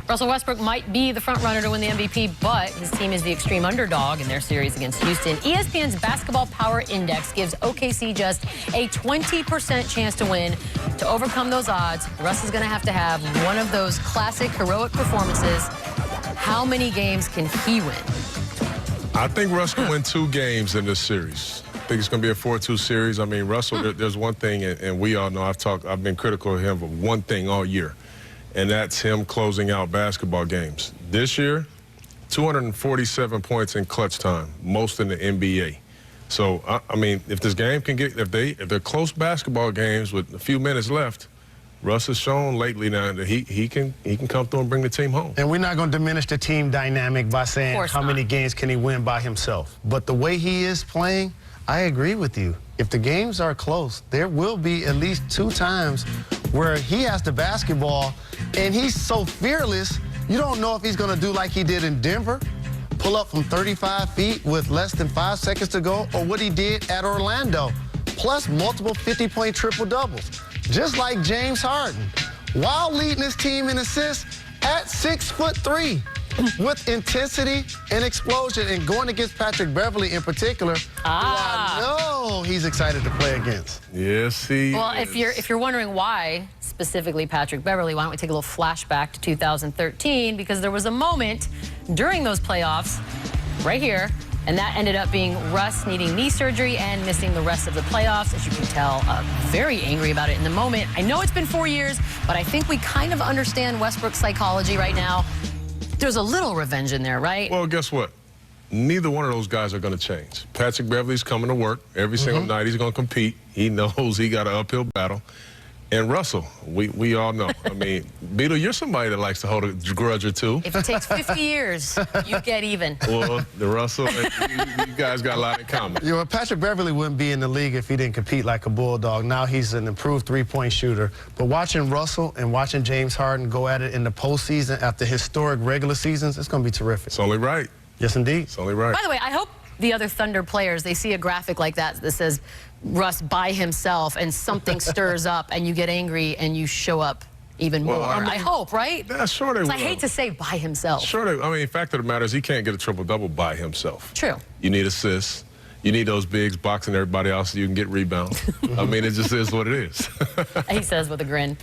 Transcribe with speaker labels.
Speaker 1: Russell Westbrook might be the front runner to win the MVP, but his team is the extreme underdog in their series against Houston. ESPN's Basketball Power Index gives OKC just a 20% chance to win. To overcome those odds, Russ is going to have one of those classic heroic performances. How many games can he win?
Speaker 2: I think Russ can win 2 games in this series. I think it's going to be a 4-2 series. I mean, Russell, there's one thing, and we all know, I've been critical of him for one thing all year, and that's him closing out basketball games. This year, 247 points in clutch time, most in the NBA. So, I mean, if this game can get, if they're close basketball games with a few minutes left, Russ has shown lately now that he can come through and bring the team home.
Speaker 3: And we're not going to diminish the team dynamic by saying how many games can he win by himself. But the way he is playing, I agree with you. If the games are close, there will be at least 2 times where he has the basketball and he's so fearless, you don't know if he's going to do like he did in Denver, pull up from 35 feet with less than 5 seconds to go, or what he did at Orlando, plus multiple 50-point triple-doubles. Just like James Harden, while leading his team in assists at 6'3", with intensity and explosion, and going against Patrick Beverly in particular, who I know he's excited to play against.
Speaker 2: Yes, he is.
Speaker 1: Well, if you're wondering why specifically Patrick Beverly, why don't we take a little flashback to 2013, because there was a moment during those playoffs right here, and that ended up being Russ needing knee surgery and missing the rest of the playoffs. As you can tell, very angry about it in the moment. I know it's been 4 years, but I think we kind of understand Westbrook's psychology right now. There's a little revenge in there, right?
Speaker 2: Well, guess what? Neither one of those guys are going to change. Patrick Beverly's coming to work every single night. He's going to compete. He knows he got an uphill battle. And Russell, we all know. I mean, Beetle, you're somebody that likes to hold a grudge or two.
Speaker 1: If it takes 50 years, you get even.
Speaker 2: Well, the Russell, you guys got a lot in common.
Speaker 3: You know, Patrick Beverly wouldn't be in the league if he didn't compete like a bulldog. Now he's an improved 3-point shooter. But watching Russell and watching James Harden go at it in the postseason after historic regular seasons, it's going to be terrific.
Speaker 2: It's only right.
Speaker 3: Yes, indeed.
Speaker 2: It's only right.
Speaker 1: By the way, I hope the other Thunder players, they see a graphic like that that says Russ by himself and something stirs up and you get angry and you show up even more. I mean, I hope, right?
Speaker 2: Yeah, sure they will.
Speaker 1: I hate to say by himself.
Speaker 2: Sure I mean, the fact of the matter is he can't get a triple-double by himself.
Speaker 1: True.
Speaker 2: You need assists. You need those bigs boxing everybody else so you can get rebounds. I mean, it just is what it is.
Speaker 1: He says with a grin.